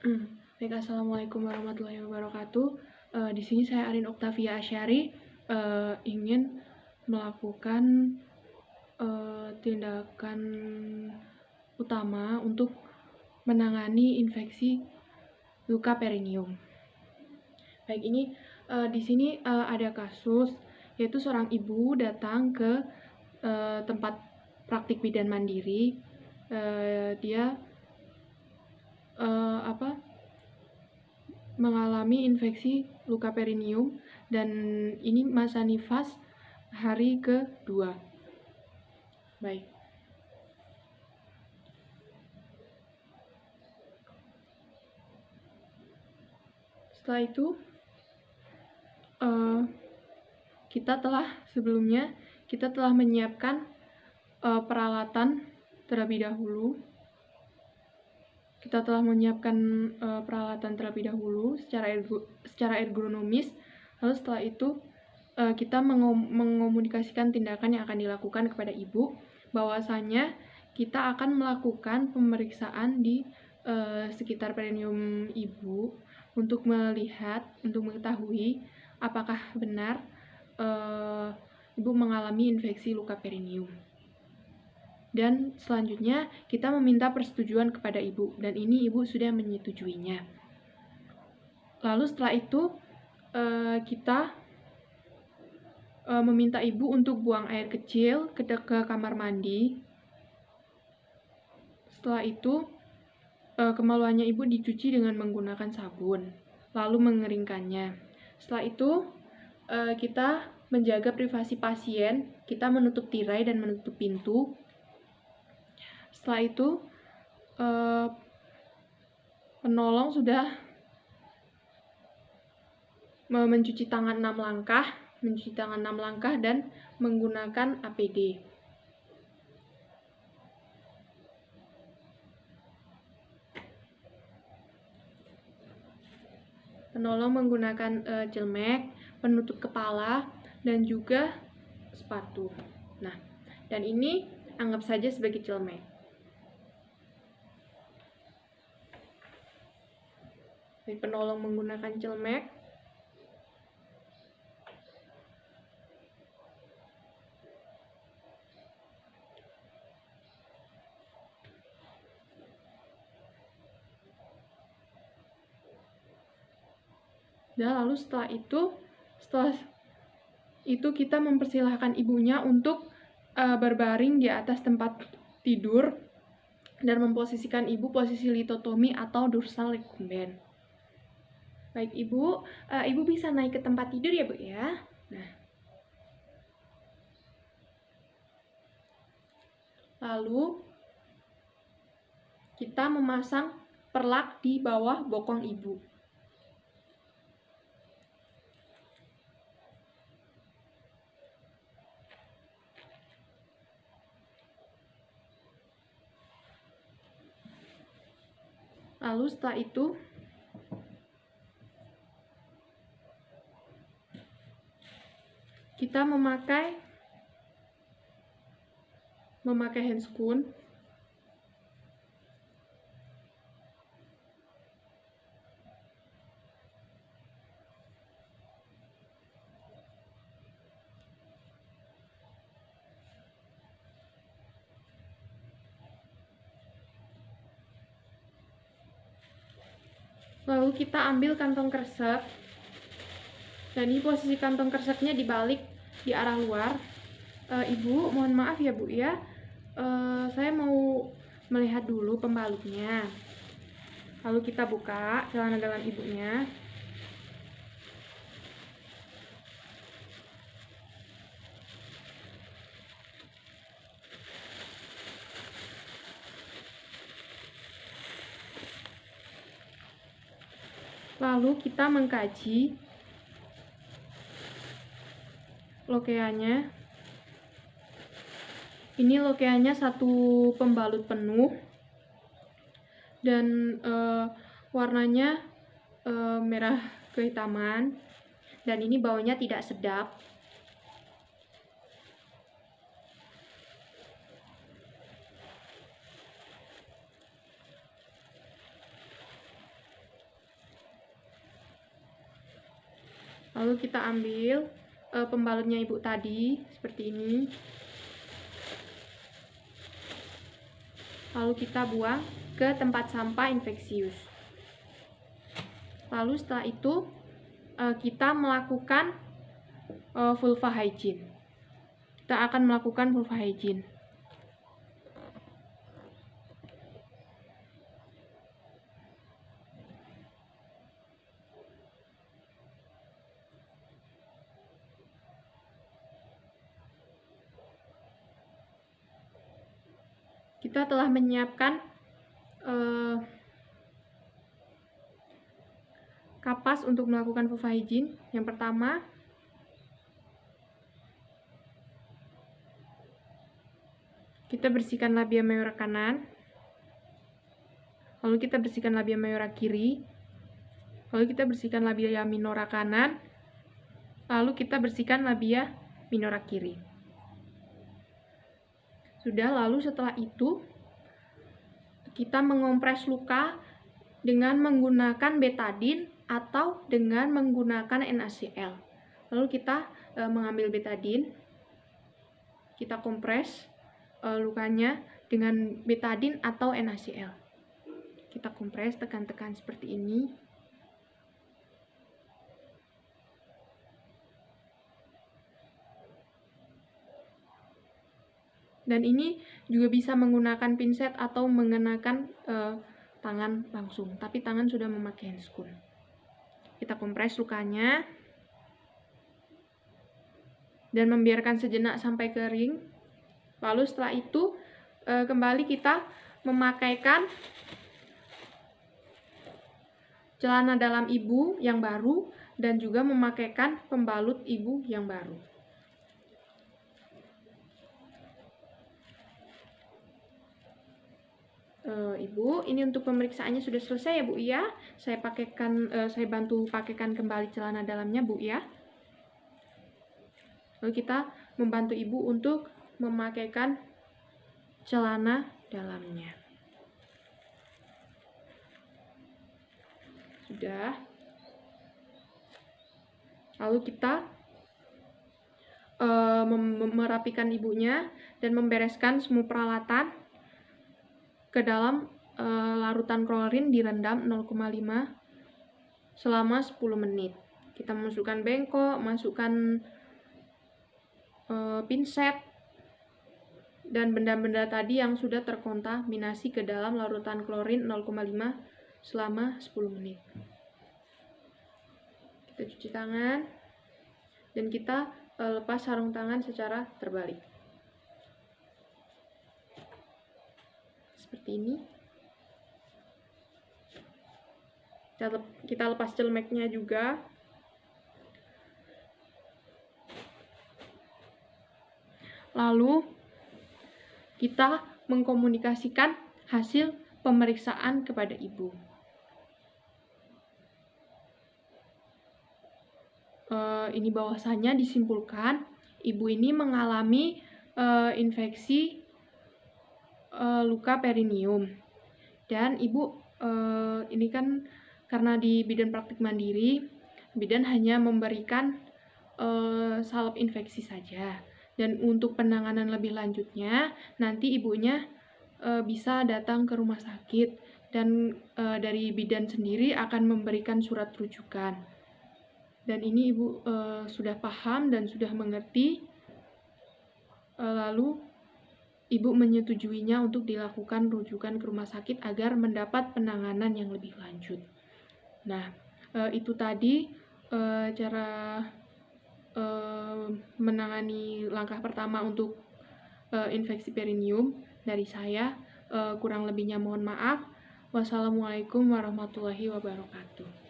Baik, assalamualaikum warahmatullahi wabarakatuh. Di sini saya Arin Oktavia Asyari ingin melakukan tindakan utama untuk menangani infeksi luka perineum. Baik, ini di sini ada kasus yaitu seorang ibu datang ke tempat praktik bidan mandiri. Dia mengalami infeksi luka perineum dan ini masa nifas hari kedua. Baik. Setelah itu kita telah menyiapkan peralatan terlebih dahulu. Secara ergonomis. Lalu setelah itu kita mengomunikasikan tindakan yang akan dilakukan kepada ibu, bahwasanya kita akan melakukan pemeriksaan di sekitar perineum ibu untuk mengetahui apakah benar ibu mengalami infeksi luka perineum. Dan selanjutnya kita meminta persetujuan kepada ibu, dan ini ibu sudah menyetujuinya. Lalu setelah itu kita meminta ibu untuk buang air kecil ke kamar mandi. Setelah itu kemaluannya ibu dicuci dengan menggunakan sabun, lalu mengeringkannya. Setelah itu kita menjaga privasi pasien, kita menutup tirai dan menutup pintu. Setelah itu penolong sudah mencuci tangan 6 langkah dan menggunakan APD. Penolong menggunakan jelmek, penutup kepala, dan juga sepatu. Nah, dan ini anggap saja sebagai jelmek. Penolong menggunakan jelmek. Dan lalu setelah itu kita mempersilahkan ibunya untuk berbaring di atas tempat tidur dan memposisikan ibu posisi litotomi atau dorsal recumbent. Baik, ibu bisa naik ke tempat tidur ya, Bu ya. Nah, lalu kita memasang perlak di bawah bokong ibu. Lalu setelah itu kita memakai handscoon lalu kita ambil kantong kresek, dan ini posisi kantong kreseknya dibalik di arah luar. Ibu, mohon maaf ya Bu ya, saya mau melihat dulu pembalutnya. Lalu kita buka celana dalam ibunya. Lalu kita mengkaji lokeanya. Ini lokeanya satu pembalut penuh dan warnanya merah kehitaman, dan ini baunya tidak sedap. Lalu kita ambil pembalutnya ibu tadi seperti ini. Lalu kita buang ke tempat sampah infeksius. Lalu setelah itu kita melakukan vulva hygiene. Kita akan melakukan vulva hygiene. Kita telah menyiapkan kapas untuk melakukan vulva hygiene. Yang pertama, kita bersihkan labia mayora kanan, lalu kita bersihkan labia mayora kiri, lalu kita bersihkan labia minora kanan, lalu kita bersihkan labia minora kiri. Sudah, lalu setelah itu kita mengompres luka dengan menggunakan betadine atau dengan menggunakan NaCl. Lalu kita mengambil betadine, kita kompres lukanya dengan betadine atau NaCl. Kita kompres, tekan-tekan seperti ini. Dan ini juga bisa menggunakan pinset atau mengenakan tangan langsung, tapi tangan sudah memakai handscoon. Kita kompres lukanya dan membiarkan sejenak sampai kering. Lalu setelah itu kembali kita memakaikan celana dalam ibu yang baru dan juga memakaikan pembalut ibu yang baru. Ibu, ini untuk pemeriksaannya sudah selesai ya Bu ya. Saya bantu pakaikan kembali celana dalamnya Bu ya. Lalu kita membantu ibu untuk memakaikan celana dalamnya. Sudah. Lalu kita merapikan ibunya dan membereskan semua peralatan ke dalam larutan klorin direndam 0,5 selama 10 menit. Kita masukkan bengkok, masukkan pinset, dan benda-benda tadi yang sudah terkontaminasi ke dalam larutan klorin 0,5 selama 10 menit. Kita cuci tangan dan kita lepas sarung tangan secara terbalik. Seperti ini. Kita lepas celmeknya juga. Lalu kita mengkomunikasikan hasil pemeriksaan kepada ibu. Ini bahwasanya disimpulkan ibu ini mengalami infeksi luka perineum, dan ibu ini kan karena di bidan praktik mandiri, bidan hanya memberikan salep infeksi saja, dan untuk penanganan lebih lanjutnya nanti ibunya bisa datang ke rumah sakit, dan dari bidan sendiri akan memberikan surat rujukan. Dan ini ibu sudah paham dan sudah mengerti, lalu ibu menyetujuinya untuk dilakukan rujukan ke rumah sakit agar mendapat penanganan yang lebih lanjut. Nah, itu tadi cara menangani langkah pertama untuk infeksi perineum dari saya. Kurang lebihnya mohon maaf. Wassalamualaikum warahmatullahi wabarakatuh.